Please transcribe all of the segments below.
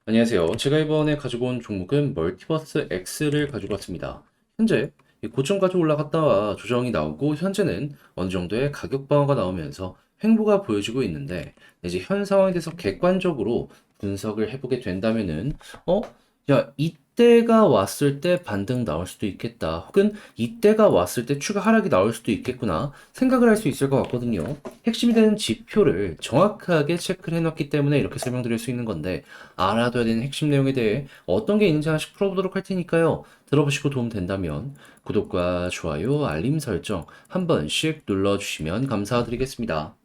안녕하세요. 제가 이번에 가지고 온 종목은 멀티버스 X를 가지고 왔습니다. 현재 이 고점까지 올라갔다가 조정이 나오고 현재는 어느 정도의 가격 방어가 나오면서 횡보가 보여지고 있는데 이제 현 상황에 대해서 객관적으로 분석을 해보게 된다면은 어? 야, 이때가 왔을 때 반등 나올 수도 있겠다. 혹은 이때가 왔을 때 추가 하락이 나올 수도 있겠구나 생각을 할 수 있을 것 같거든요. 핵심이 되는 지표를 정확하게 체크를 해놨기 때문에 이렇게 설명드릴 수 있는 건데 알아둬야 되는 핵심 내용에 대해 어떤 게 있는지 하나씩 풀어보도록 할 테니까요. 들어보시고 도움 된다면 구독과 좋아요, 알림 설정 한 번씩 눌러주시면 감사드리겠습니다.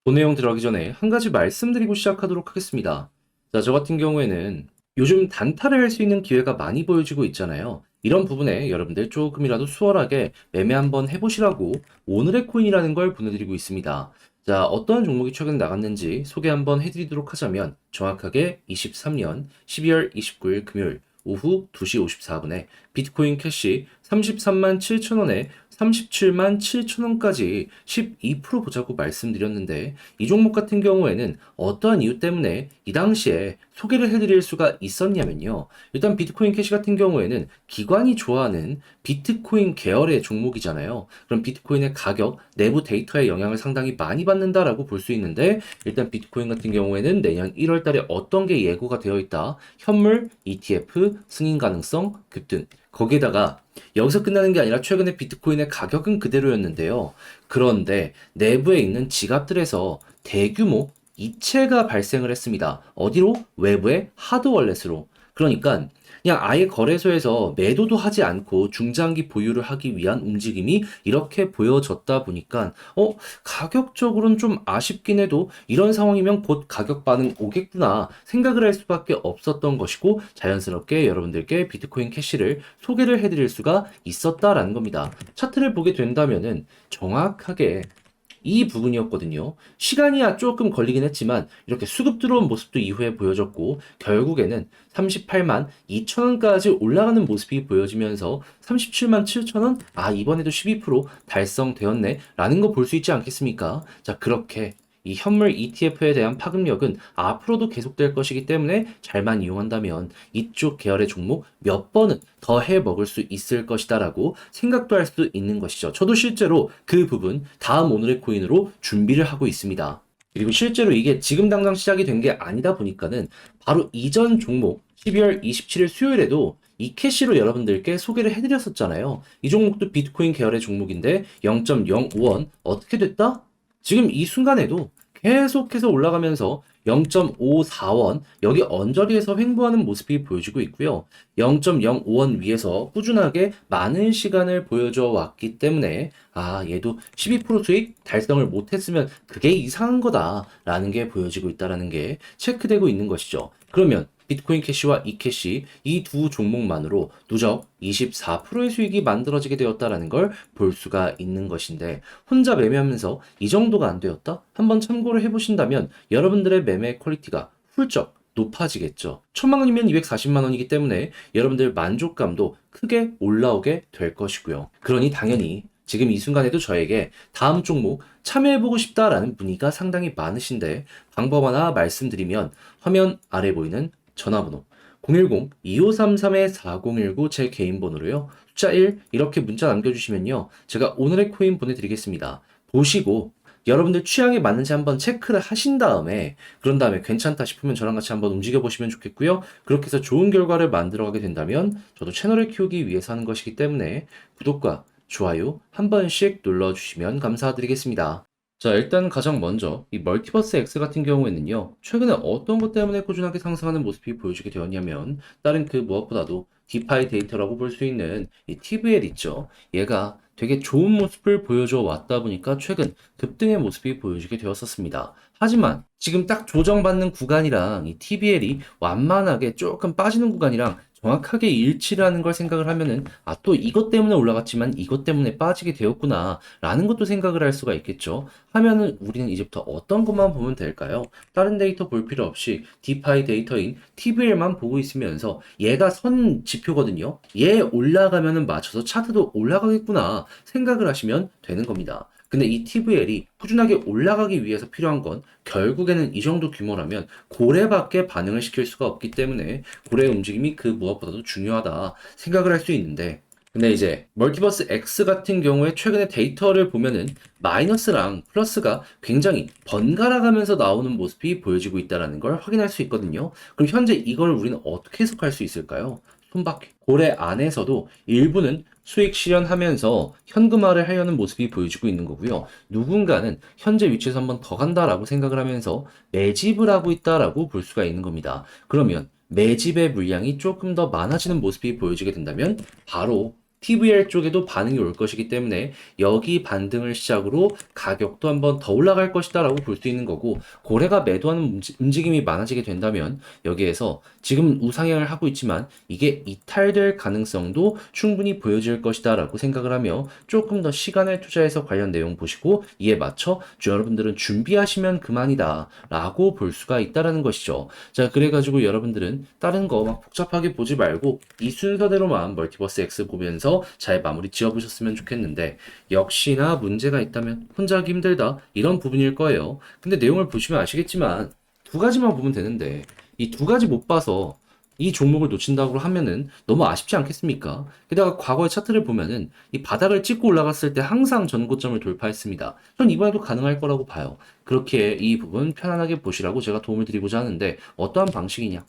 본 내용 들어가기 전에 한 가지 말씀드리고 시작하도록 하겠습니다. 자, 저 같은 경우에는 요즘 단타를 할 수 있는 기회가 많이 보여지고 있잖아요. 이런 부분에 여러분들 조금이라도 수월하게 매매 한번 해보시라고 오늘의 코인이라는 걸 보내드리고 있습니다. 자, 어떤 종목이 최근 나갔는지 소개 한번 해드리도록 하자면 정확하게 23년 12월 29일 금요일 오후 2시 54분에 비트코인 캐시 33만 7천 원에 37만 7천 원까지 12% 보자고 말씀드렸는데 이 종목 같은 경우에는 어떠한 이유 때문에 이 당시에 소개를 해드릴 수가 있었냐면요. 일단 비트코인 캐시 같은 경우에는 기관이 좋아하는 비트코인 계열의 종목이잖아요. 그럼 비트코인의 가격, 내부 데이터의 영향을 상당히 많이 받는다라고 볼 수 있는데 일단 비트코인 같은 경우에는 내년 1월 달에 어떤 게 예고가 되어 있다. 현물, ETF, 승인 가능성, 급등. 거기에다가 여기서 끝나는 게 아니라 최근에 비트코인의 가격은 그대로였는데요. 그런데 내부에 있는 지갑들에서 대규모 이체가 발생을 했습니다. 어디로? 외부의 하드월렛으로. 그러니까 그냥 아예 거래소에서 매도도 하지 않고 중장기 보유를 하기 위한 움직임이 이렇게 보여졌다 보니까 가격적으로는 좀 아쉽긴 해도 이런 상황이면 곧 가격 반응 오겠구나 생각을 할 수밖에 없었던 것이고 자연스럽게 여러분들께 비트코인 캐시를 소개를 해드릴 수가 있었다라는 겁니다. 차트를 보게 된다면은 정확하게 이 부분이었거든요. 시간이야 조금 걸리긴 했지만 이렇게 수급 들어온 모습도 이후에 보여졌고 결국에는 38만 2천 원까지 올라가는 모습이 보여지면서 37만 7천 원? 아, 이번에도 12% 달성되었네 라는 거 볼 수 있지 않겠습니까? 자, 그렇게 이 현물 ETF에 대한 파급력은 앞으로도 계속될 것이기 때문에 잘만 이용한다면 이쪽 계열의 종목 몇 번은 더 해 먹을 수 있을 것이다라고 생각도 할 수 있는 것이죠. 저도 실제로 그 부분 다음 오늘의 코인으로 준비를 하고 있습니다. 그리고 실제로 이게 지금 당장 시작이 된 게 아니다 보니까는 바로 이전 종목 12월 27일 수요일에도 이 캐시로 여러분들께 소개를 해드렸었잖아요. 이 종목도 비트코인 계열의 종목인데 0.05원 어떻게 됐다? 지금 이 순간에도 계속해서 올라가면서 0.54원 여기 언저리에서 횡보하는 모습이 보여지고 있고요. 0.05원 위에서 꾸준하게 많은 시간을 보여줘 왔기 때문에 얘도 12% 수익 달성을 못했으면 그게 이상한 거다라는 게 보여지고 있다라는 게 체크되고 있는 것이죠. 그러면 비트코인 캐시와 이캐시 이 두 종목만으로 누적 24%의 수익이 만들어지게 되었다라는 걸 볼 수가 있는 것인데 혼자 매매하면서 이 정도가 안 되었다? 한번 참고를 해보신다면 여러분들의 매매 퀄리티가 훌쩍 높아지겠죠. 1000만 원이면 240만 원이기 때문에 여러분들 만족감도 크게 올라오게 될 것이고요. 그러니 당연히 지금 이 순간에도 저에게 다음 종목 참여해보고 싶다라는 문의가 상당히 많으신데 방법 하나 말씀드리면 화면 아래 보이는 전화번호 010-2533-4019 제 개인 번호로요. 숫자 1 이렇게 문자 남겨주시면요. 제가 오늘의 코인 보내드리겠습니다. 보시고 여러분들 취향에 맞는지 한번 체크를 하신 다음에 그런 다음에 괜찮다 싶으면 저랑 같이 한번 움직여 보시면 좋겠고요. 그렇게 해서 좋은 결과를 만들어가게 된다면 저도 채널을 키우기 위해서 하는 것이기 때문에 구독과 좋아요 한 번씩 눌러주시면 감사드리겠습니다. 자, 일단 가장 먼저 이 멀티버스 X 같은 경우에는요. 최근에 어떤 것 때문에 꾸준하게 상승하는 모습이 보여지게 되었냐면 다른 그 무엇보다도 디파이 데이터라고 볼 수 있는 이 TVL 있죠. 얘가 되게 좋은 모습을 보여줘 왔다 보니까 최근 급등의 모습이 보여지게 되었었습니다. 하지만 지금 딱 조정받는 구간이랑 이 TBL이 완만하게 조금 빠지는 구간이랑 정확하게 일치를 하는 걸 생각을 하면은 또 이것 때문에 올라갔지만 이것 때문에 빠지게 되었구나 라는 것도 생각을 할 수가 있겠죠. 하면은 우리는 이제부터 어떤 것만 보면 될까요? 다른 데이터 볼 필요 없이 디파이 데이터인 TBL만 보고 있으면서 얘가 선 지표거든요. 얘 올라가면은 맞춰서 차트도 올라가겠구나 생각을 하시면 되는 겁니다. 근데 이 TVL이 꾸준하게 올라가기 위해서 필요한 건 결국에는 이 정도 규모라면 고래밖에 반응을 시킬 수가 없기 때문에 고래의 움직임이 그 무엇보다도 중요하다 생각을 할 수 있는데, 근데 이제 멀티버스 X 같은 경우에 최근에 데이터를 보면은 마이너스랑 플러스가 굉장히 번갈아 가면서 나오는 모습이 보여지고 있다는 걸 확인할 수 있거든요. 그럼 현재 이걸 우리는 어떻게 해석할 수 있을까요? 손바퀴. 고래 안에서도 일부는 수익 실현하면서 현금화를 하려는 모습이 보여지고 있는 거고요. 누군가는 현재 위치에서 한번 더 간다라고 생각을 하면서 매집을 하고 있다라고 볼 수가 있는 겁니다. 그러면 매집의 물량이 조금 더 많아지는 모습이 보여지게 된다면 바로 TVL 쪽에도 반응이 올 것이기 때문에 여기 반등을 시작으로 가격도 한번 더 올라갈 것이다라고 볼 수 있는 거고, 고래가 매도하는 움직임이 많아지게 된다면 여기에서 지금 우상향을 하고 있지만 이게 이탈될 가능성도 충분히 보여질 것이다라고 생각을 하며 조금 더 시간을 투자해서 관련 내용 보시고 이에 맞춰 여러분들은 준비하시면 그만이다라고 볼 수가 있다라는 것이죠. 자, 그래가지고 여러분들은 다른 거 막 복잡하게 보지 말고 이 순서대로만 멀티버스 X 보면서 잘 마무리 지어보셨으면 좋겠는데, 역시나 문제가 있다면 혼자 하기 힘들다 이런 부분일 거예요. 근데 내용을 보시면 아시겠지만 두 가지만 보면 되는데 이 두 가지 못 봐서 이 종목을 놓친다고 하면은 너무 아쉽지 않겠습니까? 게다가 과거의 차트를 보면은 이 바닥을 찍고 올라갔을 때 항상 전고점을 돌파했습니다. 전 이번에도 가능할 거라고 봐요. 그렇게 이 부분 편안하게 보시라고 제가 도움을 드리고자 하는데, 어떠한 방식이냐?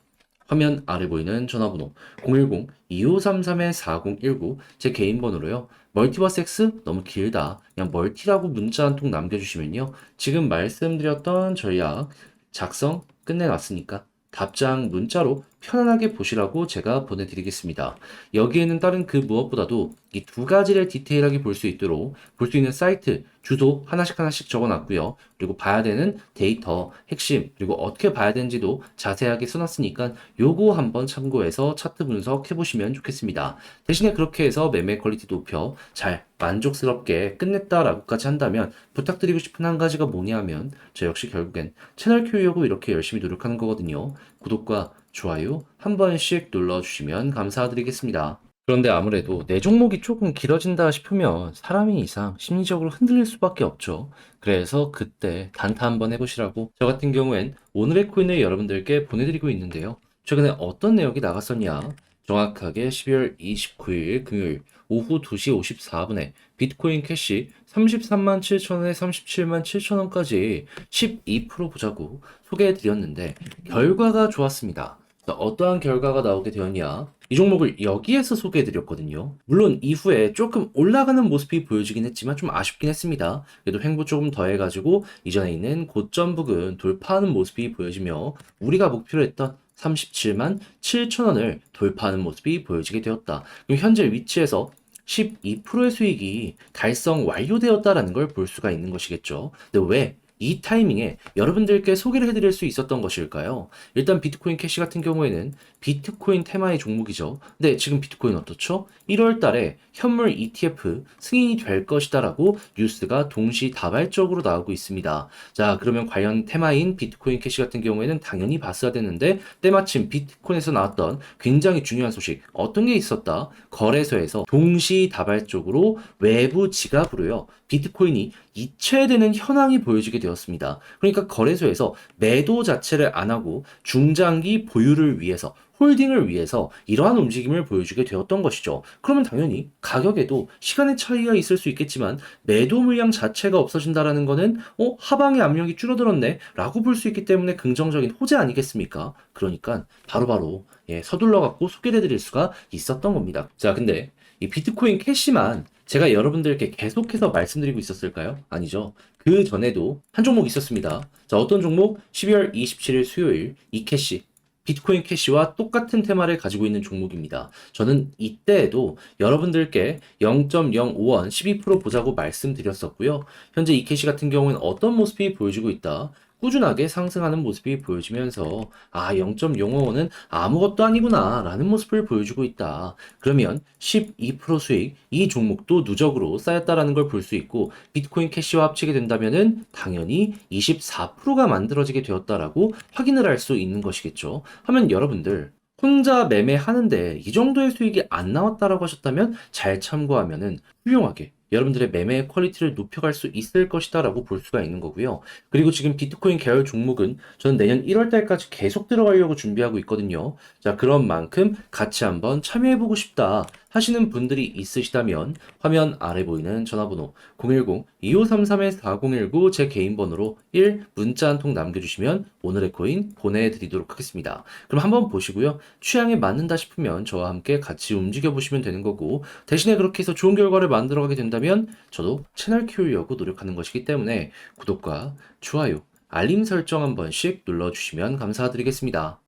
화면 아래 보이는 전화번호 010-2533-4019 제 개인 번호로요. 멀티버스 X 너무 길다, 그냥 멀티라고 문자 한 통 남겨주시면요, 지금 말씀드렸던 전략 작성 끝내놨으니까 답장 문자로 편안하게 보시라고 제가 보내드리겠습니다. 여기에는 다른 그 무엇보다도 이 두 가지를 디테일하게 볼 수 있도록 볼 수 있는 사이트 주소 하나씩 하나씩 적어놨고요. 그리고 봐야 되는 데이터 핵심, 그리고 어떻게 봐야 되는지도 자세하게 써놨으니까 요거 한번 참고해서 차트 분석해 보시면 좋겠습니다. 대신에 그렇게 해서 매매 퀄리티 높여 잘 만족스럽게 끝냈다라고까지 한다면 부탁드리고 싶은 한 가지가 뭐냐 하면, 저 역시 결국엔 채널 키우려고 이렇게 열심히 노력하는 거거든요. 구독과 좋아요 한 번씩 눌러주시면 감사드리겠습니다. 그런데 아무래도 내 종목이 조금 길어진다 싶으면 사람이 이상 심리적으로 흔들릴 수밖에 없죠. 그래서 그때 단타 한번 해보시라고 저 같은 경우엔 오늘의 코인을 여러분들께 보내드리고 있는데요. 최근에 어떤 내역이 나갔었냐? 정확하게 12월 29일 금요일 오후 2시 54분에 비트코인 캐시 33만 7천원에 37만 7천원까지 12% 보자고 소개해드렸는데 결과가 좋았습니다. 자, 어떠한 결과가 나오게 되었냐? 이 종목을 여기에서 소개해드렸거든요. 물론 이후에 조금 올라가는 모습이 보여지긴 했지만 좀 아쉽긴 했습니다. 그래도 횡보 조금 더 해가지고 이전에 있는 고점 부근 돌파하는 모습이 보여지며 우리가 목표로 했던 37만 7천원을 돌파하는 모습이 보여지게 되었다. 그럼 현재 위치에서 12%의 수익이 달성 완료되었다라는 걸 볼 수가 있는 것이겠죠. 근데 왜 이 타이밍에 여러분들께 소개를 해드릴 수 있었던 것일까요? 일단 비트코인 캐시 같은 경우에는 비트코인 테마의 종목이죠. 근데 지금 비트코인 어떻죠? 1월 달에 현물 ETF 승인이 될 것이다라고 뉴스가 동시다발적으로 나오고 있습니다. 자, 그러면 관련 테마인 비트코인 캐시 같은 경우에는 당연히 봤어야 되는데 때마침 비트코인에서 나왔던 굉장히 중요한 소식 어떤 게 있었다? 거래소에서 동시다발적으로 외부 지갑으로요, 비트코인이 이체되는 현황이 보여지게 되었습니다. 그러니까 거래소에서 매도 자체를 안 하고 중장기 보유를 위해서, 홀딩을 위해서 이러한 움직임을 보여주게 되었던 것이죠. 그러면 당연히 가격에도 시간의 차이가 있을 수 있겠지만 매도 물량 자체가 없어진다라는 거는 하방의 압력이 줄어들었네 라고 볼 수 있기 때문에 긍정적인 호재 아니겠습니까? 그러니까 바로바로 서둘러 갖고 소개를 해드릴 수가 있었던 겁니다. 자, 근데 이 비트코인 캐시만 제가 여러분들께 계속해서 말씀드리고 있었을까요? 아니죠. 그 전에도 한 종목 있었습니다. 자, 어떤 종목? 12월 27일 수요일 이캐시, 비트코인 캐시와 똑같은 테마를 가지고 있는 종목입니다. 저는 이때에도 여러분들께 0.05원 12% 보자고 말씀드렸었고요. 현재 이캐시 같은 경우는 어떤 모습이 보여지고 있다? 꾸준하게 상승하는 모습이 보여지면서 0.05원은 아무것도 아니구나 라는 모습을 보여주고 있다. 그러면 12% 수익, 이 종목도 누적으로 쌓였다라는 걸 볼 수 있고, 비트코인 캐시와 합치게 된다면은 당연히 24%가 만들어지게 되었다라고 확인을 할 수 있는 것이겠죠. 하면 여러분들 혼자 매매하는데 이 정도의 수익이 안 나왔다라고 하셨다면 잘 참고하면은 훌륭하게 여러분들의 매매 퀄리티를 높여갈 수 있을 것이다라고 볼 수가 있는 거고요. 그리고 지금 비트코인 계열 종목은 저는 내년 1월 달까지 계속 들어가려고 준비하고 있거든요. 자, 그런 만큼 같이 한번 참여해보고 싶다 하시는 분들이 있으시다면 화면 아래 보이는 전화번호 010-2533-4019 제 개인 번호로 1 문자 한 통 남겨주시면 오늘의 코인 보내드리도록 하겠습니다. 그럼 한번 보시고요. 취향에 맞는다 싶으면 저와 함께 같이 움직여 보시면 되는 거고, 대신에 그렇게 해서 좋은 결과를 만들어 가게 된다면 저도 채널 키우려고 노력하는 것이기 때문에 구독과 좋아요, 알림 설정 한 번씩 눌러주시면 감사드리겠습니다.